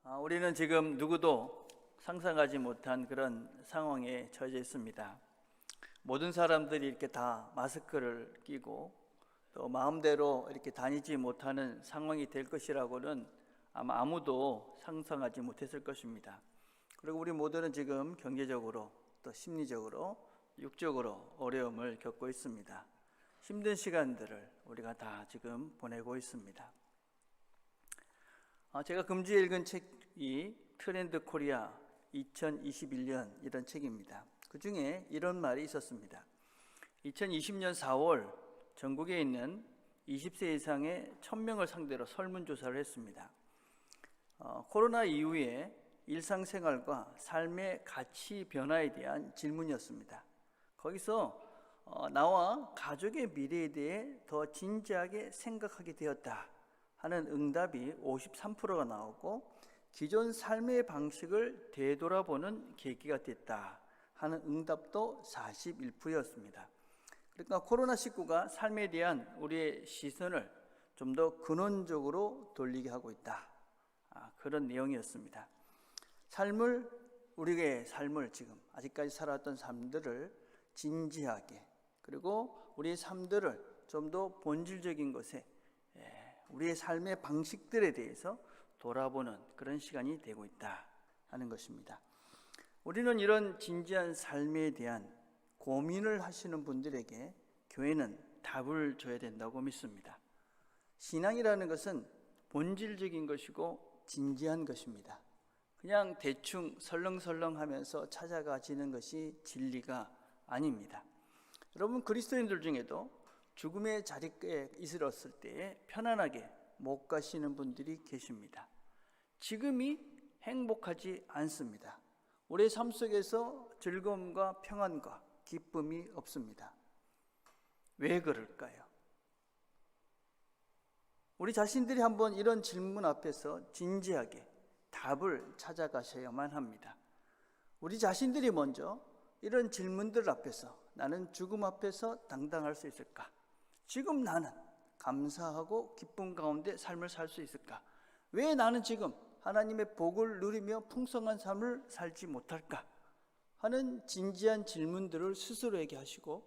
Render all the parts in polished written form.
우리는 지금 누구도 상상하지 못한 그런 상황에 처해 있습니다. 모든 사람들이 이렇게 다 마스크를 끼고 또 마음대로 이렇게 다니지 못하는 상황이 될 것이라고는 아마 아무도 상상하지 못했을 것입니다. 그리고 우리 모두는 지금 경제적으로 또 심리적으로 육적으로 어려움을 겪고 있습니다. 힘든 시간들을 우리가 다 지금 보내고 있습니다. 제가 금주에 읽은 책이 트렌드 코리아 2021년 이런 책입니다. 그 중에 이런 말이 있었습니다. 2020년 4월 전국에 있는 20세 이상의 1000명을 상대로 설문조사를 했습니다. 코로나 이후에 일상생활과 삶의 가치 변화에 대한 질문이었습니다. 거기서 나와 가족의 미래에 대해 더 진지하게 생각하게 되었다 하는 응답이 53%가 나오고, 기존 삶의 방식을 되돌아보는 계기가 됐다 하는 응답도 41%였습니다. 그러니까 코로나19가 삶에 대한 우리의 시선을 좀 더 근원적으로 돌리게 하고 있다, 그런 내용이었습니다. 우리의 삶을 지금 아직까지 살아왔던 삶들을 진지하게, 그리고 우리의 삶들을 좀 더 본질적인 것에, 우리의 삶의 방식들에 대해서 돌아보는 그런 시간이 되고 있다 하는 것입니다. 우리는 이런 진지한 삶에 대한 고민을 하시는 분들에게 교회는 답을 줘야 된다고 믿습니다. 신앙이라는 것은 본질적인 것이고 진지한 것입니다. 그냥 대충 설렁설렁 하면서 찾아가지는 것이 진리가 아닙니다. 여러분, 그리스도인들 중에도 죽음의 자리에 이르렀을 때에 편안하게 못 가시는 분들이 계십니다. 지금이 행복하지 않습니다. 우리의 삶 속에서 즐거움과 평안과 기쁨이 없습니다. 왜 그럴까요? 우리 자신들이 한번 이런 질문 앞에서 진지하게 답을 찾아가셔야만 합니다. 우리 자신들이 먼저 이런 질문들 앞에서, 나는 죽음 앞에서 당당할 수 있을까? 지금 나는 감사하고 기쁨 가운데 삶을 살 수 있을까? 왜 나는 지금 하나님의 복을 누리며 풍성한 삶을 살지 못할까? 하는 진지한 질문들을 스스로에게 하시고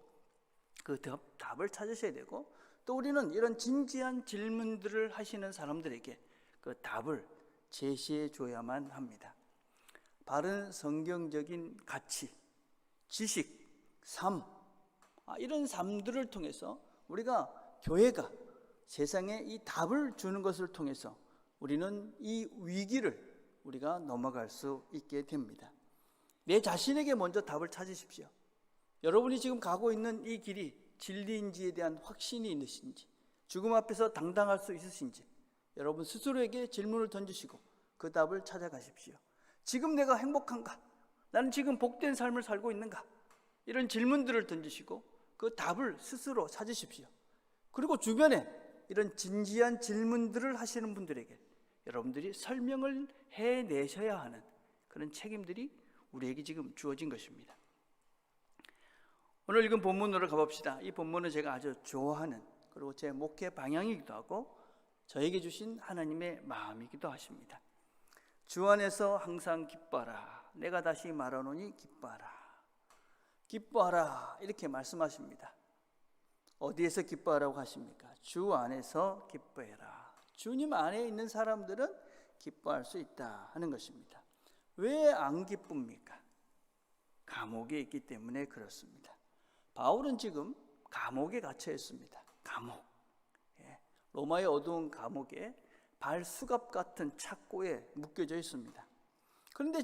그 답을 찾으셔야 되고, 또 우리는 이런 진지한 질문들을 하시는 사람들에게 그 답을 제시해 줘야만 합니다. 바른 성경적인 가치, 지식, 삶, 이런 삶들을 통해서 우리가, 교회가 세상에 이 답을 주는 것을 통해서 우리는 이 위기를 우리가 넘어갈 수 있게 됩니다. 내 자신에게 먼저 답을 찾으십시오. 여러분이 지금 가고 있는 이 길이 진리인지에 대한 확신이 있으신지, 죽음 앞에서 당당할 수 있으신지, 여러분 스스로에게 질문을 던지시고 그 답을 찾아가십시오. 지금 내가 행복한가? 나는 지금 복된 삶을 살고 있는가? 이런 질문들을 던지시고 그 답을 스스로 찾으십시오. 그리고 주변에 이런 진지한 질문들을 하시는 분들에게 여러분들이 설명을 해내셔야 하는 그런 책임들이 우리에게 지금 주어진 것입니다. 오늘 읽은 본문으로 가봅시다. 이 본문은 제가 아주 좋아하는, 그리고 제 목회 방향이기도 하고 저에게 주신 하나님의 마음이기도 하십니다. 주 안에서 항상 기뻐하라. 내가 다시 말하노니 기뻐하라. 기뻐하라, 이렇게 말씀하십니다. 어디에서 기뻐하라고 하십니까? 주 안에서 기뻐해라. 주님 안에 있는 사람들은 기뻐할 수 있다 하는 것입니다. 왜 안 기쁩니까? 감옥에 있기 때문에 그렇습니다. 바울은 지금 감옥에 갇혀 있습니다. 감옥, 로마의 어두운 감옥에 발수갑 같은 착고에 묶여져 있습니다. 그런데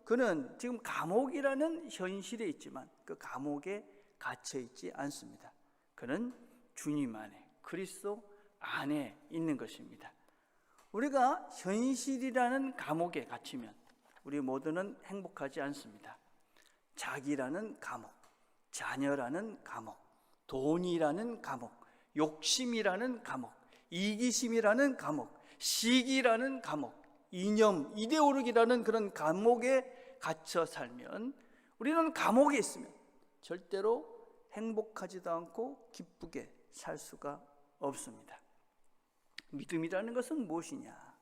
그는 지금 감옥이라는 현실에 있지만 그 감옥에 갇혀 있지 않습니다. 그는 주님 안에, 그리스도 안에 있는 것입니다. 우리가 현실이라는 감옥에 갇히면 우리 모두는 행복하지 않습니다. 자기라는 감옥, 자녀라는 감옥, 돈이라는 감옥, 욕심이라는 감옥, 이기심이라는 감옥, 시기라는 감옥, 이념, 이데올로기라는 그런 감옥에 갇혀 살면, 우리는 감옥에 있으면 절대로 행복하지도 않고 기쁘게 살 수가 없습니다. 믿음이라는 것은 무엇이냐?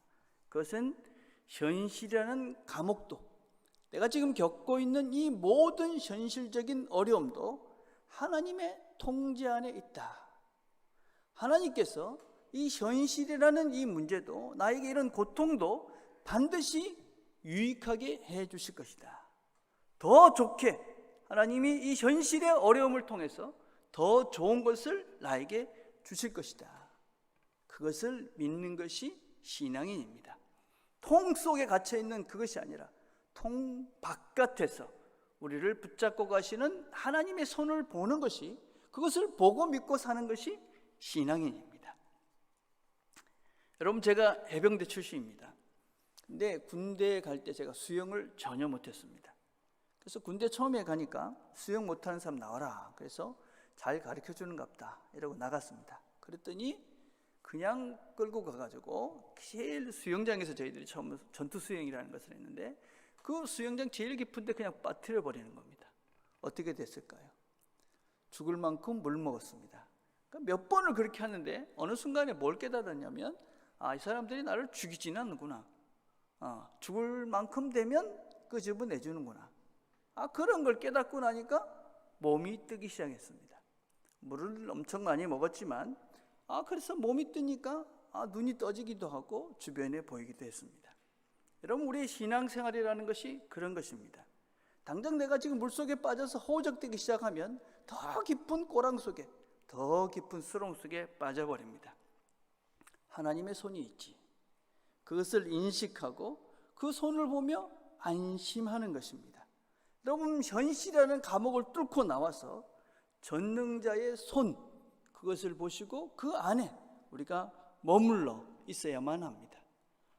그것은 현실이라는 감옥도, 내가 지금 겪고 있는 이 모든 현실적인 어려움도 하나님의 통제 안에 있다. 하나님께서 이 현실이라는 이 문제도, 나에게 이런 고통도 반드시 유익하게 해 주실 것이다. 더 좋게 하나님이 이 현실의 어려움을 통해서 더 좋은 것을 나에게 주실 것이다. 그것을 믿는 것이 신앙인입니다. 통 속에 갇혀 있는 그것이 아니라 통 바깥에서 우리를 붙잡고 가시는 하나님의 손을 보는 것이, 그것을 보고 믿고 사는 것이 신앙인입니다. 여러분, 제가 해병대 출신입니다. 근데 군대에 갈 때 제가 수영을 전혀 못했습니다. 그래서 군대 처음에 가니까 수영 못하는 사람 나와라. 그래서 잘 가르쳐주는갑다 이러고 나갔습니다. 그랬더니 그냥 끌고 가가지고 제일 수영장에서 저희들이 처음 전투 수영이라는 것을 했는데, 그 수영장 제일 깊은데 그냥 빠뜨려 버리는 겁니다. 어떻게 됐을까요? 죽을 만큼 물 먹었습니다. 그러니까 몇 번을 그렇게 하는데 어느 순간에 뭘 깨달았냐면, 이 사람들이 나를 죽이지는 않는구나. 죽을 만큼 되면 끄집어내주는구나. 그런 걸 깨닫고 나니까 몸이 뜨기 시작했습니다. 물을 엄청 많이 먹었지만 그래서 몸이 뜨니까 눈이 떠지기도 하고 주변에 보이기도 했습니다. 여러분, 우리의 신앙생활이라는 것이 그런 것입니다. 당장 내가 지금 물속에 빠져서 허우적대기 시작하면 더 깊은 꼬랑 속에, 더 깊은 수렁 속에 빠져버립니다. 하나님의 손이 있지. 그것을 인식하고 그 손을 보며 안심하는 것입니다. 여러분, 현실이라는 감옥을 뚫고 나와서 전능자의 손, 그것을 보시고 그 안에 우리가 머물러 있어야만 합니다.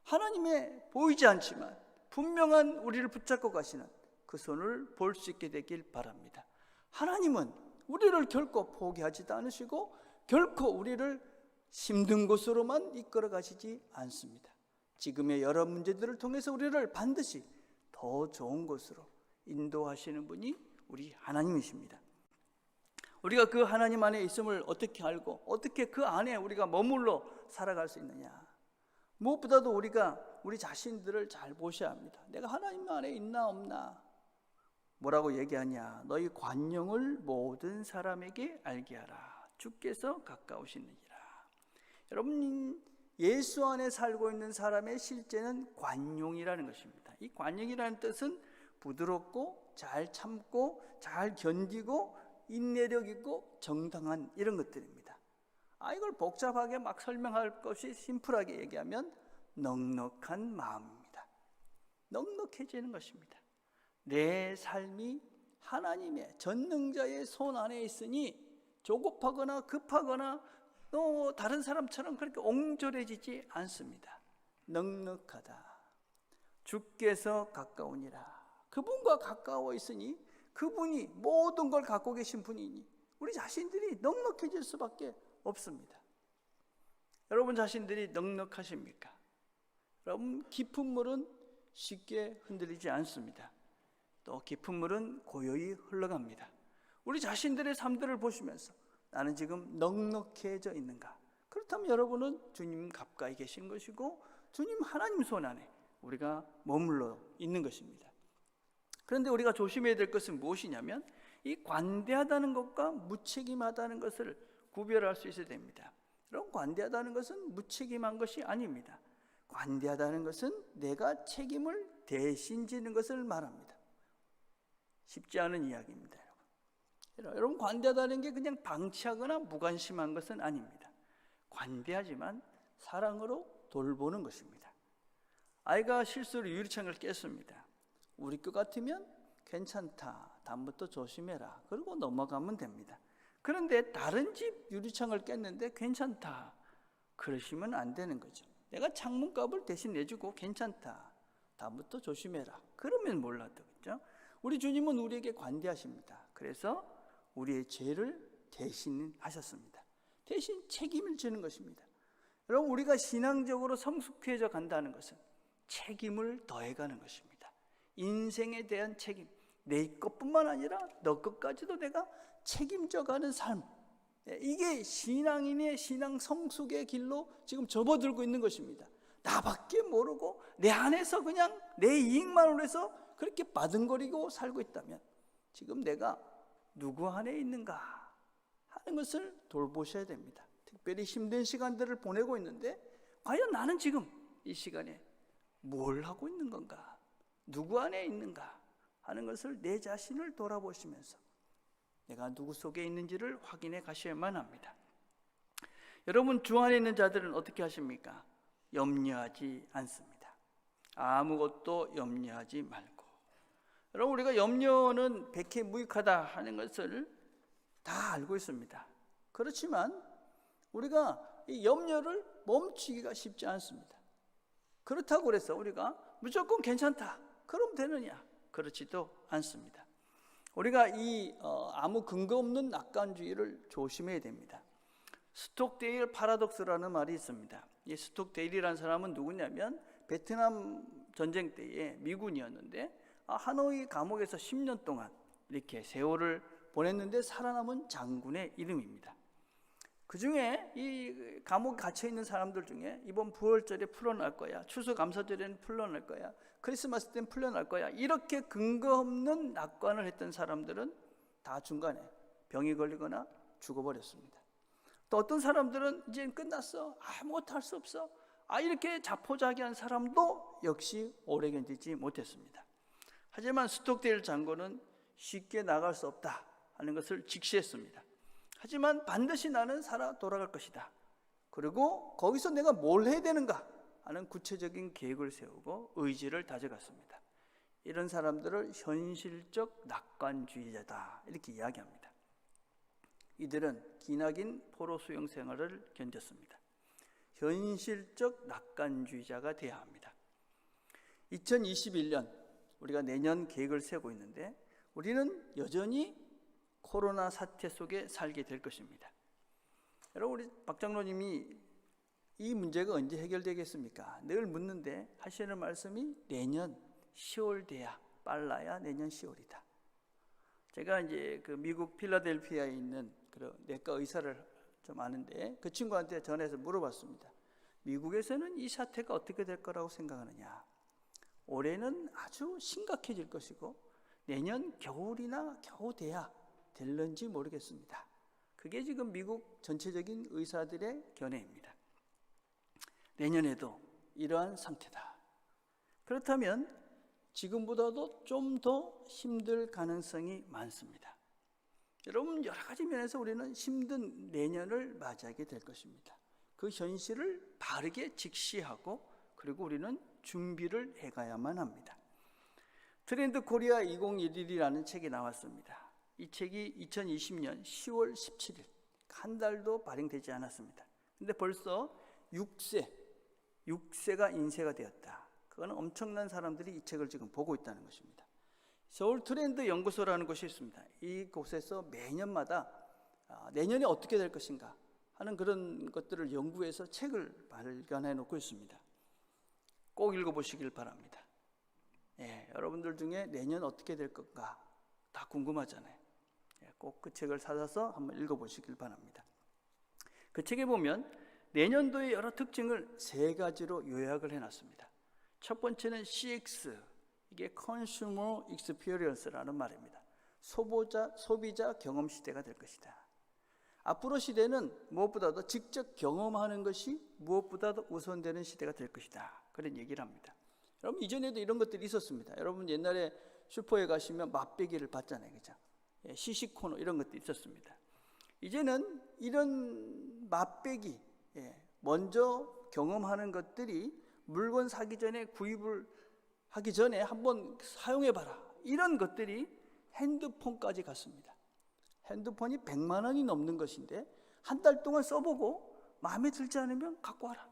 하나님의 보이지 않지만 분명한 우리를 붙잡고 가시는 그 손을 볼 수 있게 되길 바랍니다. 하나님은 우리를 결코 포기하지도 않으시고 결코 우리를 힘든 곳으로만 이끌어 가시지 않습니다. 지금의 여러 문제들을 통해서 우리를 반드시 더 좋은 곳으로 인도하시는 분이 우리 하나님이십니다. 우리가 그 하나님 안에 있음을 어떻게 알고 어떻게 그 안에 우리가 머물러 살아갈 수 있느냐? 무엇보다도 우리가 우리 자신들을 잘 보셔야 합니다. 내가 하나님 안에 있나 없나? 뭐라고 얘기하냐? 너희 관용을 모든 사람에게 알게 하라. 주께서 가까우시느니라. 여러분, 예수 안에 살고 있는 사람의 실제는 관용이라는 것입니다. 이 관용이라는 뜻은 부드럽고 잘 참고 잘 견디고 인내력 있고 정당한 이런 것들입니다. 이걸 복잡하게 막 설명할 것이 심플하게 얘기하면 넉넉한 마음입니다. 넉넉해지는 것입니다. 내 삶이 하나님의 전능자의 손 안에 있으니 조급하거나 급하거나 또 다른 사람처럼 그렇게 옹졸해지지 않습니다. 넉넉하다. 주께서 가까우니라. 그분과 가까워 있으니 그분이 모든 걸 갖고 계신 분이니 우리 자신들이 넉넉해질 수밖에 없습니다. 여러분 자신들이 넉넉하십니까? 여러분, 깊은 물은 쉽게 흔들리지 않습니다. 또 깊은 물은 고요히 흘러갑니다. 우리 자신들의 삶들을 보시면서 나는 지금 넉넉해져 있는가? 그렇다면 여러분은 주님 가까이 계신 것이고 주님 하나님 손 안에 우리가 머물러 있는 것입니다. 그런데 우리가 조심해야 될 것은 무엇이냐면 이 관대하다는 것과 무책임하다는 것을 구별할 수 있어야 됩니다. 여러분, 관대하다는 것은 무책임한 것이 아닙니다. 관대하다는 것은 내가 책임을 대신 지는 것을 말합니다. 쉽지 않은 이야기입니다. 여러분, 관대하다는 게 그냥 방치하거나 무관심한 것은 아닙니다. 관대하지만 사랑으로 돌보는 것입니다. 아이가 실수로 유리창을 깼습니다. 우리 것 같으면 괜찮다, 다음부터 조심해라, 그리고 넘어가면 됩니다. 그런데 다른 집 유리창을 깼는데 괜찮다, 그러시면 안 되는 거죠. 내가 창문값을 대신 내주고 괜찮다, 다음부터 조심해라, 그러면 몰라도, 그렇죠? 우리 주님은 우리에게 관대하십니다. 그래서 우리의 죄를 대신하셨습니다. 대신 책임을 지는 것입니다. 여러분, 우리가 신앙적으로 성숙해져 간다는 것은 책임을 더해가는 것입니다. 인생에 대한 책임, 내 것뿐만 아니라 너 것까지도 내가 책임져 가는 삶, 이게 신앙인의 신앙 성숙의 길로 지금 접어들고 있는 것입니다. 나밖에 모르고 내 안에서 그냥 내 이익만을 위해서 그렇게 바둥거리고 살고 있다면 지금 내가 누구 안에 있는가 하는 것을 돌보셔야 됩니다. 특별히 힘든 시간들을 보내고 있는데 과연 나는 지금 이 시간에 뭘 하고 있는 건가, 누구 안에 있는가 하는 것을 내 자신을 돌아보시면서 내가 누구 속에 있는지를 확인해 가셔야만 합니다. 여러분, 주 안에 있는 자들은 어떻게 하십니까? 염려하지 않습니다. 아무것도 염려하지 말고. 여러분, 우리가 염려는 백해무익하다 하는 것을 다 알고 있습니다. 그렇지만 우리가 이 염려를 멈추기가 쉽지 않습니다. 그렇다고 해서 우리가 무조건 괜찮다 그럼 되느냐? 그렇지도 않습니다. 우리가 이 아무 근거 없는 낙관주의를 조심해야 됩니다. 스톡데일 파라독스라는 말이 있습니다. 이 스톡데일이라는 사람은 누구냐면 베트남 전쟁 때의 미군이었는데 하노이 감옥에서 10년 동안 이렇게 세월을 보냈는데 살아남은 장군의 이름입니다. 그 중에 이 감옥에 갇혀 있는 사람들 중에 이번 부활절에 풀려날 거야, 추수감사절에는 풀려날 거야, 크리스마스 때는 풀려날 거야, 이렇게 근거 없는 낙관을 했던 사람들은 다 중간에 병이 걸리거나 죽어버렸습니다. 또 어떤 사람들은 이제 끝났어, 아무것도 할 수 없어, 이렇게 자포자기한 사람도 역시 오래 견디지 못했습니다. 하지만 스톡데일 장군은 쉽게 나갈 수 없다 하는 것을 직시했습니다. 하지만 반드시 나는 살아 돌아갈 것이다. 그리고 거기서 내가 뭘 해야 되는가 하는 구체적인 계획을 세우고 의지를 다져갔습니다. 이런 사람들을 현실적 낙관주의자다 이렇게 이야기합니다. 이들은 기나긴 포로 수용 생활을 견뎠습니다. 현실적 낙관주의자가 되어야 합니다. 2021년 우리가 내년 계획을 세우고 있는데 우리는 여전히 코로나 사태 속에 살게 될 것입니다. 여러분, 우리 박 장로님이 이 문제가 언제 해결되겠습니까? 늘 묻는데 하시는 말씀이 내년 10월 돼야, 빨라야 내년 10월이다. 제가 이제 그 미국 필라델피아에 있는 그 내과 의사를 좀 아는데 그 친구한테 전화해서 물어봤습니다. 미국에서는 이 사태가 어떻게 될 거라고 생각하느냐? 올해는 아주 심각해질 것이고 내년 겨울이나 겨우 돼야 될런지 모르겠습니다. 그게 지금 미국 전체적인 의사들의 견해입니다. 내년에도 이러한 상태다. 그렇다면 지금보다도 좀 더 힘들 가능성이 많습니다. 여러분, 여러 가지 면에서 우리는 힘든 내년을 맞이하게 될 것입니다. 그 현실을 바르게 직시하고 그리고 우리는 준비를 해가야만 합니다. 트렌드 코리아 2021이라는 책이 나왔습니다. 이 책이 2020년 10월 17일, 한 달도 발행되지 않았습니다. 근데 벌써 6세가 인쇄가 되었다. 그거는 엄청난 사람들이 이 책을 지금 보고 있다는 것입니다. 서울 트렌드 연구소라는 곳이 있습니다. 이곳에서 매년마다 내년에 어떻게 될 것인가 하는 그런 것들을 연구해서 책을 발간해 놓고 있습니다. 꼭 읽어보시길 바랍니다. 여러분들 중에 내년 어떻게 될 건가 다 궁금하잖아요. 꼭 그 책을 사서 한번 읽어보시길 바랍니다. 그 책에 보면 내년도의 여러 특징을 3가지로 요약을 해놨습니다. 첫 번째는 CX, 이게 Consumer Experience라는 말입니다. 소비자 경험 시대가 될 것이다. 앞으로 시대는 무엇보다도 직접 경험하는 것이 무엇보다도 우선되는 시대가 될 것이다. 그런 얘기를 합니다. 여러분, 이전에도 이런 것들이 있었습니다. 여러분, 옛날에 슈퍼에 가시면 맛배기를 봤잖아요. 그죠? 시식코너 이런 것도 있었습니다. 이제는 이런 맛배기, 먼저 경험하는 것들이 물건 사기 전에 구입을 하기 전에 한번 사용해봐라. 이런 것들이 핸드폰까지 갔습니다. 핸드폰이 100만 원이 넘는 것인데 한 달 동안 써보고 마음에 들지 않으면 갖고 와라.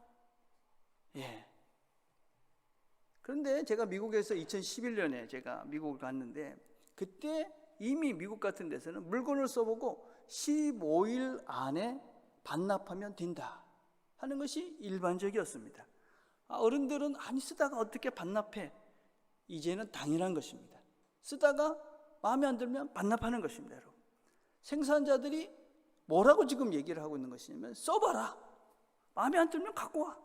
그런데 제가 미국에서 2011년에 제가 미국을 갔는데 그때 이미 미국 같은 데서는 물건을 써보고 15일 안에 반납하면 된다 하는 것이 일반적이었습니다. 어른들은 아니 쓰다가 어떻게 반납해? 이제는 당연한 것입니다. 쓰다가 마음에 안 들면 반납하는 것입니다. 여러분, 생산자들이 뭐라고 지금 얘기를 하고 있는 것이냐면 써봐라. 마음에 안 들면 갖고 와.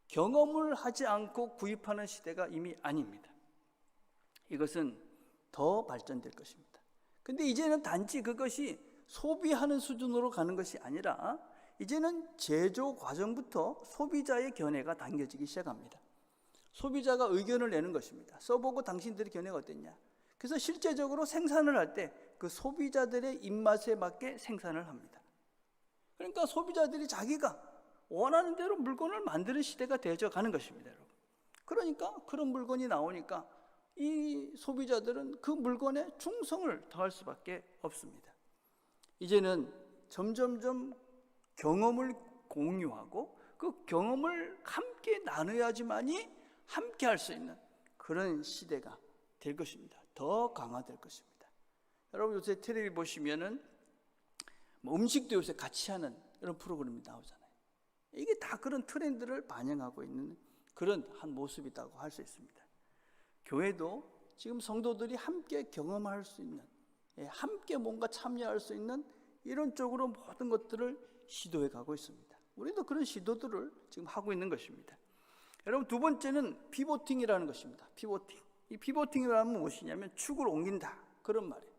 경험을 하지 않고 구입하는 시대가 이미 아닙니다. 이것은 더 발전될 것입니다. 근데 이제는 단지 그것이 소비하는 수준으로 가는 것이 아니라 이제는 제조 과정부터 소비자의 견해가 당겨지기 시작합니다. 소비자가 의견을 내는 것입니다. 써보고 당신들의 견해가 어땠냐. 그래서 실제적으로 생산을 할 때 그 소비자들의 입맛에 맞게 생산을 합니다. 그러니까 소비자들이 자기가 원하는 대로 물건을 만드는 시대가 되어져 가는 것입니다, 여러분. 그러니까 그런 물건이 나오니까 이 소비자들은 그 물건에 충성을 더할 수밖에 없습니다. 이제는 점점점 경험을 공유하고 그 경험을 함께 나눠야지만이 함께 할 수 있는 그런 시대가 될 것입니다. 더 강화될 것입니다. 여러분 요새 텔레비 보시면은 음식도 요새 같이 하는 이런 프로그램이 나오잖아요. 이게 다 그런 트렌드를 반영하고 있는 그런 한 모습이라고 할 수 있습니다. 교회도 지금 성도들이 함께 경험할 수 있는, 함께 뭔가 참여할 수 있는 이런 쪽으로 모든 것들을 시도해 가고 있습니다. 우리도 그런 시도들을 지금 하고 있는 것입니다. 여러분 두 번째는 피보팅이라는 것입니다. 피보팅. 이 피보팅이라는 무엇이냐면 축을 옮긴다 그런 말이에요.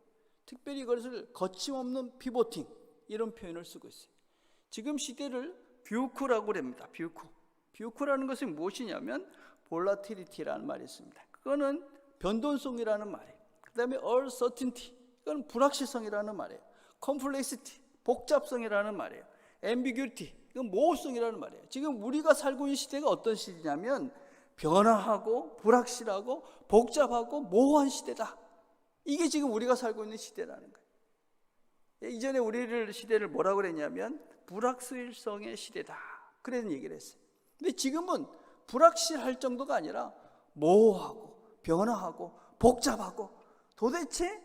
특별히 이것을 거침없는 피보팅 이런 표현을 쓰고 있어요. 지금 시대를 뷰크라고 합니다. 뷰크라는 것은 무엇이냐면 볼라티리티라는 말이 있습니다. 그거는 변동성이라는 말이에요. 그 다음에 uncertainty, 이건 불확실성이라는 말이에요. complexity, 복잡성이라는 말이에요. ambiguity, 이건 모호성이라는 말이에요. 지금 우리가 살고 있는 시대가 어떤 시대냐면 변화하고 불확실하고 복잡하고 모호한 시대다. 이게 지금 우리가 살고 있는 시대라는 거예요. 이전에 우리를 시대를 뭐라고 그랬냐면 불확실성의 시대다 그런 얘기를 했어요. 근데 지금은 불확실할 정도가 아니라 모호하고 변화하고 복잡하고 도대체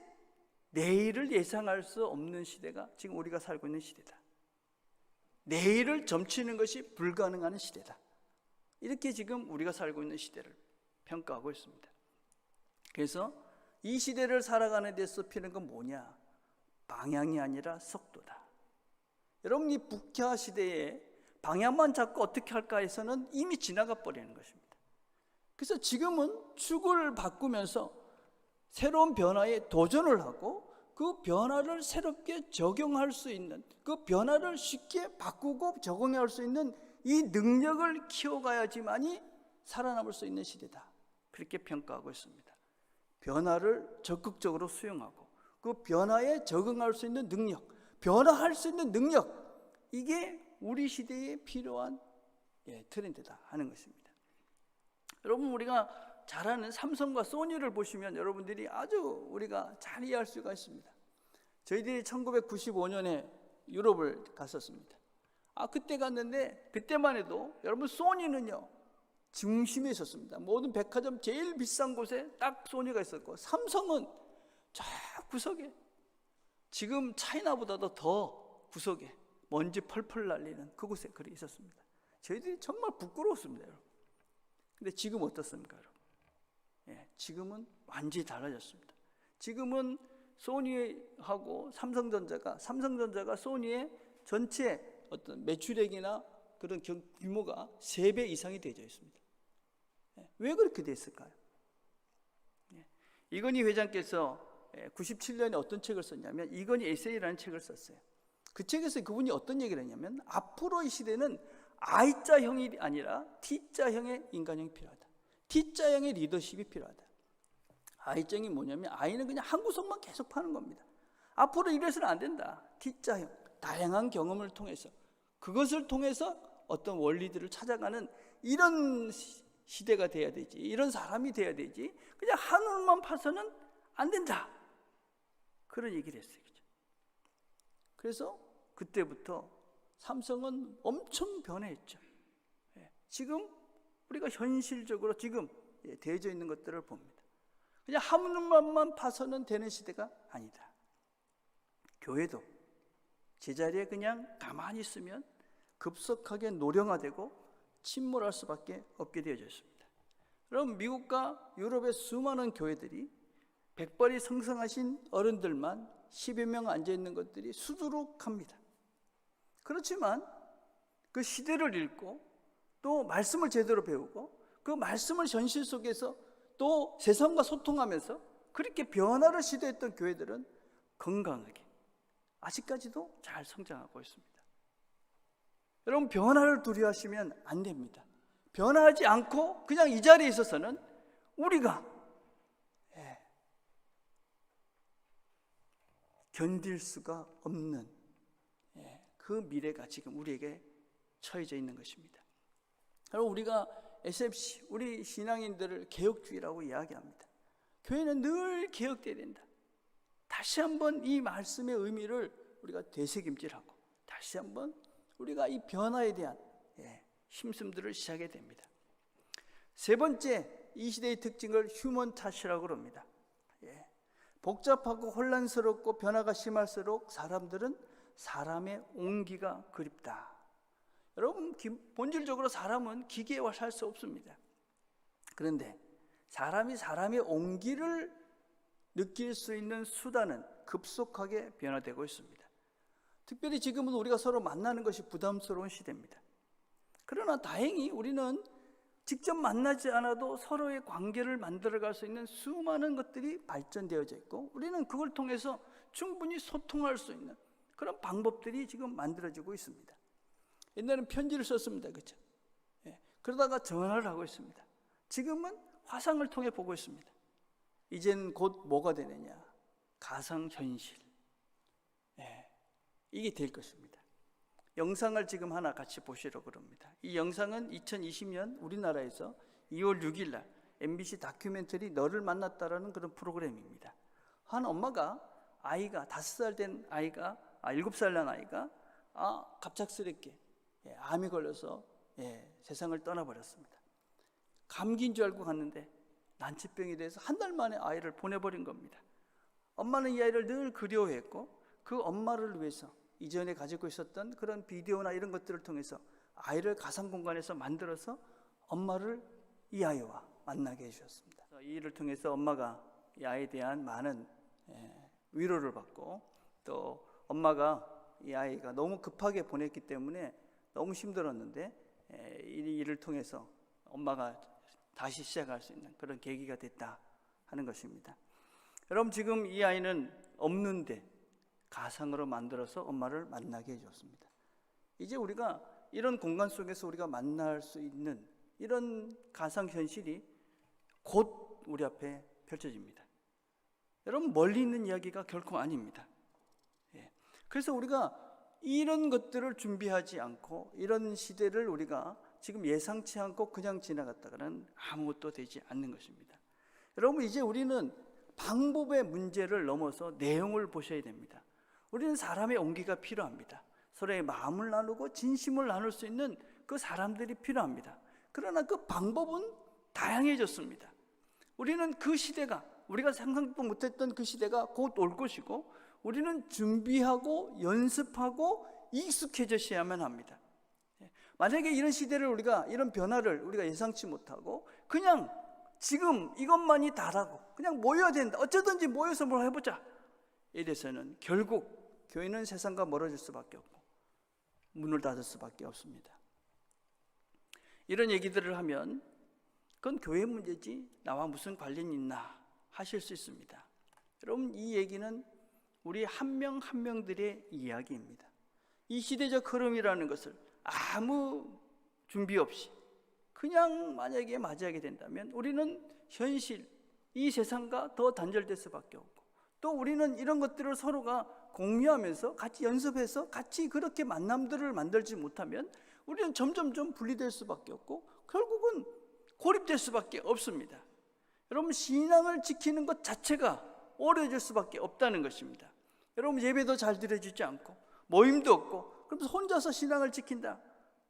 내일을 예상할 수 없는 시대가 지금 우리가 살고 있는 시대다. 내일을 점치는 것이 불가능한 시대다. 이렇게 지금 우리가 살고 있는 시대를 평가하고 있습니다. 그래서 이 시대를 살아가는 데서 필요한 건 뭐냐? 방향이 아니라 속도다. 여러분 이 북카 시대에 방향만 잡고 어떻게 할까 해서는 이미 지나가 버리는 것입니다. 그래서 지금은 축을 바꾸면서 새로운 변화에 도전을 하고 그 변화를 새롭게 적용할 수 있는, 그 변화를 쉽게 바꾸고 적용할 수 있는 이 능력을 키워가야지만이 살아남을 수 있는 시대다. 그렇게 평가하고 있습니다. 변화를 적극적으로 수용하고 그 변화에 적응할 수 있는 능력, 변화할 수 있는 능력, 이게 우리 시대에 필요한 트렌드다 하는 것입니다. 여러분 우리가 잘 아는 삼성과 소니를 보시면 여러분들이 아주 우리가 잘 이해할 수가 있습니다. 저희들이 1995년에 유럽을 갔었습니다. 그때 갔는데 그때만 해도 여러분 소니는요 중심에 있었습니다. 모든 백화점 제일 비싼 곳에 딱 소니가 있었고 삼성은 저 구석에, 지금 차이나보다도 더 구석에 먼지 펄펄 날리는 그곳에 그리 있었습니다. 저희들이 정말 부끄러웠습니다, 여러분. 근데 지금 어떻습니까, 여러분? 지금은 완전히 달라졌습니다. 지금은 소니하고 삼성전자가 소니의 전체 어떤 매출액이나 그런 규모가 3배 이상이 되어 있습니다. 왜 그렇게 됐을까요? 이건희 회장께서 97년에 어떤 책을 썼냐면 이건희 에세이라는 책을 썼어요. 그 책에서 그분이 어떤 얘기를 했냐면 앞으로 이 시대는 I자형이 아니라 T자형의 인간형이 필요하다. T자형의 리더십이 필요하다. I자형이 뭐냐면 I는 그냥 한 구석만 계속 파는 겁니다. 앞으로 이래서는 안 된다. T자형, 다양한 경험을 통해서 그것을 통해서 어떤 원리들을 찾아가는 이런 시대가 돼야 되지, 이런 사람이 돼야 되지, 그냥 하늘만 파서는 안 된다. 그런 얘기를 했어요. 그래서 그때부터 삼성은 엄청 변했죠. 지금 우리가 현실적으로 지금 되어져 있는 것들을 봅니다. 그냥 하늘만 파서는 되는 시대가 아니다. 교회도 제자리에 그냥 가만히 있으면 급속하게 노령화되고 침몰할 수밖에 없게 되어져 있습니다. 여러분 미국과 유럽의 수많은 교회들이 백발이 성성하신 어른들만 10여 명 앉아있는 것들이 수두룩합니다. 그렇지만 그 시대를 읽고 또 말씀을 제대로 배우고 그 말씀을 현실 속에서 또 세상과 소통하면서 그렇게 변화를 시도했던 교회들은 건강하게 아직까지도 잘 성장하고 있습니다. 여러분, 변화를 두려워하시면 안 됩니다. 변화하지 않고 그냥 이 자리에 있어서는 우리가 견딜 수가 없는 그 미래가 지금 우리에게 처해져 있는 것입니다. 여러분, 우리가 SFC, 우리 신앙인들을 개혁주의라고 이야기합니다. 교회는 늘 개혁돼야 된다. 다시 한번 이 말씀의 의미를 우리가 되새김질하고 다시 한번 우리가 이 변화에 대한 힘씀들을 시작해야 됩니다. 세 번째, 이 시대의 특징을 휴먼 터치라고 합니다. 복잡하고 혼란스럽고 변화가 심할수록 사람들은 사람의 온기가 그립다. 여러분, 본질적으로 사람은 기계와 살 수 없습니다. 그런데 사람이 사람의 온기를 느낄 수 있는 수단은 급속하게 변화되고 있습니다. 특별히 지금은 우리가 서로 만나는 것이 부담스러운 시대입니다. 그러나 다행히 우리는 직접 만나지 않아도 서로의 관계를 만들어갈 수 있는 수많은 것들이 발전되어져 있고 우리는 그걸 통해서 충분히 소통할 수 있는 그런 방법들이 지금 만들어지고 있습니다. 옛날에는 편지를 썼습니다. 그렇죠? 그러다가 전화를 하고 있습니다. 지금은 화상을 통해 보고 있습니다. 이젠 곧 뭐가 되느냐? 가상현실. 이게 될 것입니다. 영상을 지금 하나 같이 보시려고 합니다. 이 영상은 2020년 우리나라에서 2월 6일 날 MBC 다큐멘터리 너를 만났다라는 그런 프로그램입니다. 한 엄마가 아이가 5살 된 아이가 7살 난 아이가 갑작스럽게 암이 걸려서 세상을 떠나버렸습니다. 감기인 줄 알고 갔는데 난치병이 돼서 한 달 만에 아이를 보내버린 겁니다. 엄마는 이 아이를 늘 그리워했고 그 엄마를 위해서 이전에 가지고 있었던 그런 비디오나 이런 것들을 통해서 아이를 가상 공간에서 만들어서 엄마를 이 아이와 만나게 해주셨습니다. 이 일을 통해서 엄마가 이 아이에 대한 많은 위로를 받고 또 엄마가 이 아이가 너무 급하게 보냈기 때문에 너무 힘들었는데 이 일을 통해서 엄마가 다시 시작할 수 있는 그런 계기가 됐다 하는 것입니다. 여러분, 지금 이 아이는 없는데 가상으로 만들어서 엄마를 만나게 해줬습니다. 이제 우리가 이런 공간 속에서 우리가 만날 수 있는 이런 가상현실이 곧 우리 앞에 펼쳐집니다. 여러분, 멀리 있는 이야기가 결코 아닙니다. 그래서 우리가 이런 것들을 준비하지 않고 이런 시대를 우리가 지금 예상치 않고 그냥 지나갔다가는 아무것도 되지 않는 것입니다. 여러분, 이제 우리는 방법의 문제를 넘어서 내용을 보셔야 됩니다. 우리는 사람의 온기가 필요합니다. 서로의 마음을 나누고 진심을 나눌 수 있는 그 사람들이 필요합니다. 그러나 그 방법은 다양해졌습니다. 우리는 그 시대가, 우리가 상상도 못했던 그 시대가 곧 올 것이고 우리는 준비하고 연습하고 익숙해져야만 합니다. 만약에 이런 시대를 우리가, 이런 변화를 우리가 예상치 못하고 그냥 지금 이것만이 다라고 그냥 모여야 된다, 어쩌든지 모여서 뭘 해보자 이래서는 결국 교회는 세상과 멀어질 수밖에 없고 문을 닫을 수밖에 없습니다. 이런 얘기들을 하면 그건 교회 문제지 나와 무슨 관련이 있나 하실 수 있습니다. 여러분, 이 얘기는 우리 한 명 한 명들의 이야기입니다. 이 시대적 흐름이라는 것을 아무 준비 없이 그냥 만약에 맞이하게 된다면 우리는 현실, 이 세상과 더 단절될 수밖에 없고 또 우리는 이런 것들을 서로가 공유하면서 같이 연습해서 같이 그렇게 만남들을 만들지 못하면 우리는 점점점 분리될 수밖에 없고 결국은 고립될 수밖에 없습니다. 여러분, 신앙을 지키는 것 자체가 어려워질 수밖에 없다는 것입니다. 여러분, 예배도 잘 드려지지 않고 모임도 없고 그러면서 혼자서 신앙을 지킨다?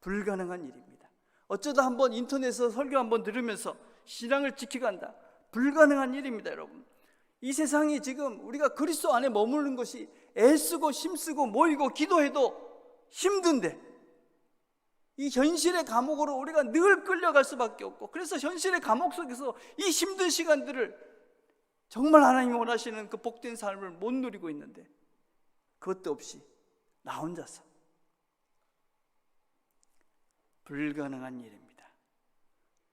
불가능한 일입니다. 어쩌다 한번 인터넷에서 설교 한번 들으면서 신앙을 지키간다? 불가능한 일입니다. 여러분, 이 세상이 지금 우리가 그리스도 안에 머무르는 것이 애쓰고 힘쓰고 모이고 기도해도 힘든데 이 현실의 감옥으로 우리가 늘 끌려갈 수밖에 없고 그래서 현실의 감옥 속에서 이 힘든 시간들을 정말 하나님이 원하시는 그 복된 삶을 못 누리고 있는데 그것도 없이 나 혼자서 불가능한 일입니다.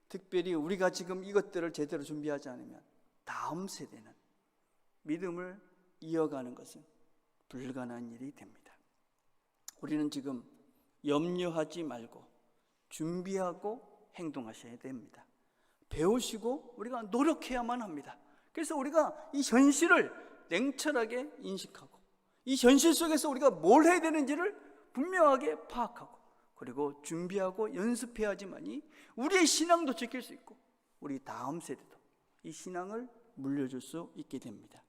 특별히 우리가 지금 이것들을 제대로 준비하지 않으면 다음 세대는 믿음을 이어가는 것은 불가능한 일이 됩니다. 우리는 지금 염려하지 말고 준비하고 행동하셔야 됩니다. 배우시고 우리가 노력해야만 합니다. 그래서 우리가 이 현실을 냉철하게 인식하고 이 현실 속에서 우리가 뭘 해야 되는지를 분명하게 파악하고 그리고 준비하고 연습해야지만이 우리의 신앙도 지킬 수 있고 우리 다음 세대도 이 신앙을 물려줄 수 있게 됩니다.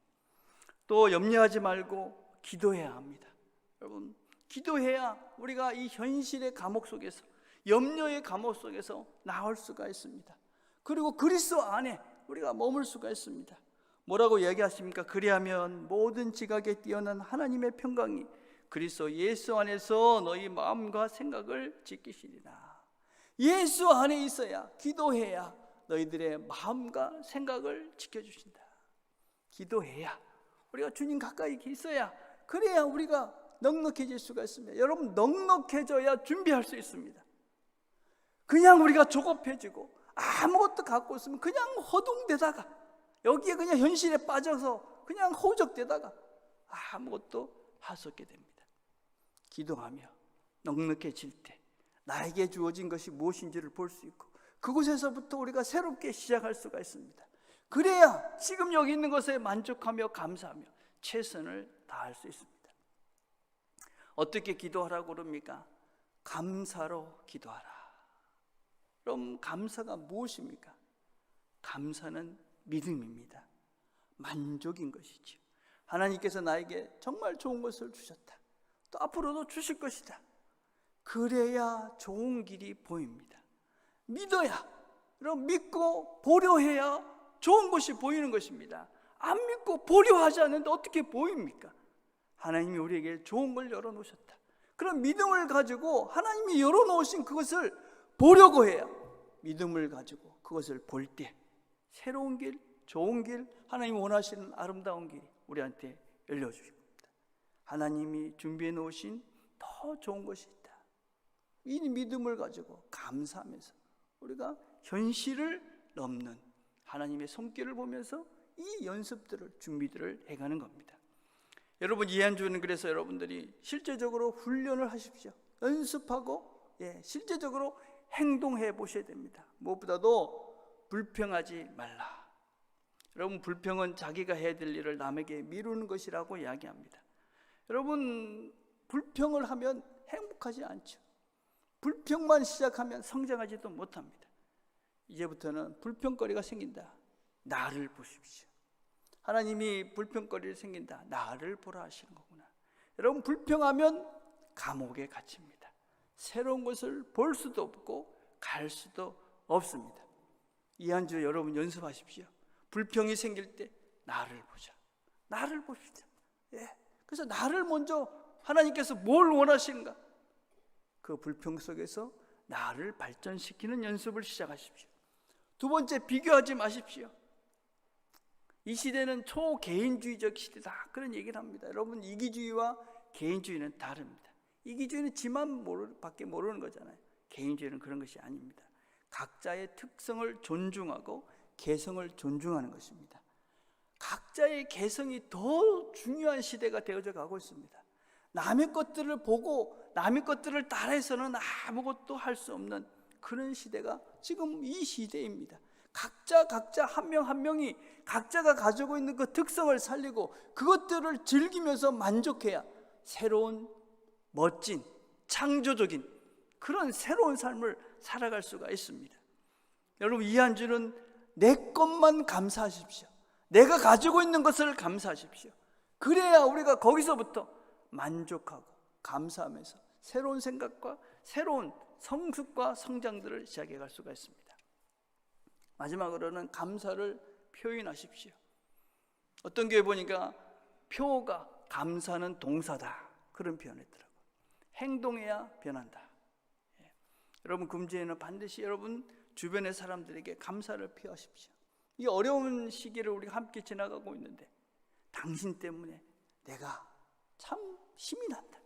또 염려하지 말고 기도해야 합니다. 여러분, 기도해야 우리가 이 현실의 감옥 속에서, 염려의 감옥 속에서 나올 수가 있습니다. 그리고 그리스도 안에 우리가 머물 수가 있습니다. 뭐라고 이야기하십니까? 그리하면 모든 지각에 뛰어난 하나님의 평강이 그리스도 예수 안에서 너희 마음과 생각을 지키시리라. 예수 안에 있어야, 기도해야 너희들의 마음과 생각을 지켜주신다. 기도해야, 우리가 주님 가까이 있어야, 그래야 우리가 넉넉해질 수가 있습니다. 여러분, 넉넉해져야 준비할 수 있습니다. 그냥 우리가 조급해지고 아무것도 갖고 있으면 그냥 허둥대다가, 여기에 그냥 현실에 빠져서 그냥 허우적대다가 아무것도 할 수 없게 됩니다. 기도하며 넉넉해질 때 나에게 주어진 것이 무엇인지를 볼 수 있고 그곳에서부터 우리가 새롭게 시작할 수가 있습니다. 그래야 지금 여기 있는 것에 만족하며 감사하며 최선을 다할 수 있습니다. 어떻게 기도하라고 그럽니까? 감사로 기도하라. 그럼 감사가 무엇입니까? 감사는 믿음입니다. 만족인 것이죠. 하나님께서 나에게 정말 좋은 것을 주셨다. 또 앞으로도 주실 것이다. 그래야 좋은 길이 보입니다. 믿어야, 그럼 믿고 보려 해야 좋은 것이 보이는 것입니다. 안 믿고 보려 하지 않는데 어떻게 보입니까? 하나님이 우리에게 좋은 걸 열어놓으셨다. 그럼 믿음을 가지고 하나님이 열어놓으신 그것을 보려고 해야 믿음을 가지고 그것을 볼 때 새로운 길, 좋은 길, 하나님이 원하시는 아름다운 길이 우리한테 열려주십니다. 하나님이 준비해 놓으신 더 좋은 것이 있다. 이 믿음을 가지고 감사하면서 우리가 현실을 넘는 하나님의 손길을 보면서 이 연습들을, 준비들을 해가는 겁니다. 여러분, 이 한 주는 그래서 여러분들이 실제적으로 훈련을 하십시오. 연습하고 실제적으로 행동해 보셔야 됩니다. 무엇보다도 불평하지 말라. 여러분, 불평은 자기가 해야 될 일을 남에게 미루는 것이라고 이야기합니다. 여러분, 불평을 하면 행복하지 않죠. 불평만 시작하면 성장하지도 못합니다. 이제부터는 불평거리가 생긴다. 나를 보십시오. 하나님이 불평거리를 생긴다. 나를 보라 하시는 거구나. 여러분, 불평하면 감옥에 갇힙니다. 새로운 것을 볼 수도 없고 갈 수도 없습니다. 이 한 주 여러분 연습하십시오. 불평이 생길 때 나를 보자. 나를 봅시다. 그래서 나를 먼저, 하나님께서 뭘 원하시는가? 그 불평 속에서 나를 발전시키는 연습을 시작하십시오. 두 번째, 비교하지 마십시오. 이 시대는 초개인주의적 시대다, 그런 얘기를 합니다. 여러분, 이기주의와 개인주의는 다릅니다. 이기주의는 지만 밖에 모르는 거잖아요. 개인주의는 그런 것이 아닙니다. 각자의 특성을 존중하고 개성을 존중하는 것입니다. 각자의 개성이 더 중요한 시대가 되어져 가고 있습니다. 남의 것들을 보고 남의 것들을 따라해서는 아무것도 할 수 없는 그런 시대가 지금 이 시대입니다. 각자 한 명 한 명이 각자가 가지고 있는 그 특성을 살리고 그것들을 즐기면서 만족해야 새로운 멋진 창조적인 그런 새로운 삶을 살아갈 수가 있습니다. 여러분, 이 한 주는 내 것만 감사하십시오. 내가 가지고 있는 것을 감사하십시오. 그래야 우리가 거기서부터 만족하고 감사하면서 새로운 생각과 새로운 성숙과 성장들을 시작해 갈 수가 있습니다. 마지막으로는 감사를 표현하십시오. 어떤 교회 보니까 표가 감사는 동사다, 그런 표현했더라고요. 행동해야 변한다. 여러분, 금주에는 반드시 여러분 주변의 사람들에게 감사를 표하십시오. 이 어려운 시기를 우리가 함께 지나가고 있는데 당신 때문에 내가 참 힘이 난다.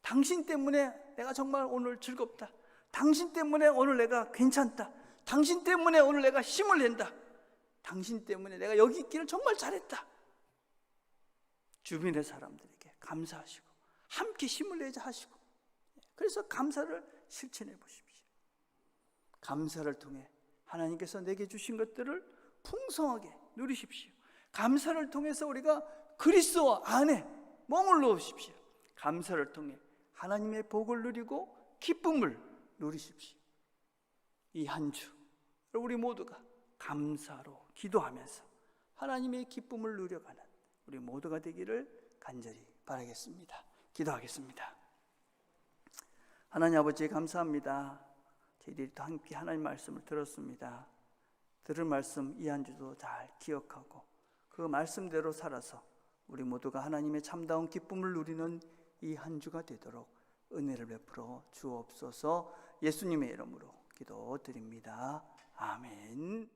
당신 때문에 내가 정말 오늘 즐겁다. 당신 때문에 오늘 내가 괜찮다. 당신 때문에 오늘 내가 힘을 낸다. 당신 때문에 내가 여기 있기를 정말 잘했다. 주변의 사람들에게 감사하시고 함께 힘을 내자 하시고, 그래서 감사를 실천해 보십시오. 감사를 통해 하나님께서 내게 주신 것들을 풍성하게 누리십시오. 감사를 통해서 우리가 그리스도 안에 머물러 오십시오. 감사를 통해 하나님의 복을 누리고 기쁨을 누리십시오. 이 한 주 우리 모두가 감사로 기도하면서 하나님의 기쁨을 누려가는 우리 모두가 되기를 간절히 바라겠습니다. 기도하겠습니다. 하나님 아버지, 감사합니다. 저희들이 또 함께 하나님 말씀을 들었습니다. 들은 말씀 이 한 주도 잘 기억하고 그 말씀대로 살아서 우리 모두가 하나님의 참다운 기쁨을 누리는 이 한 주가 되도록 은혜를 베풀어 주옵소서. 예수님의 이름으로 기도드립니다. 아멘.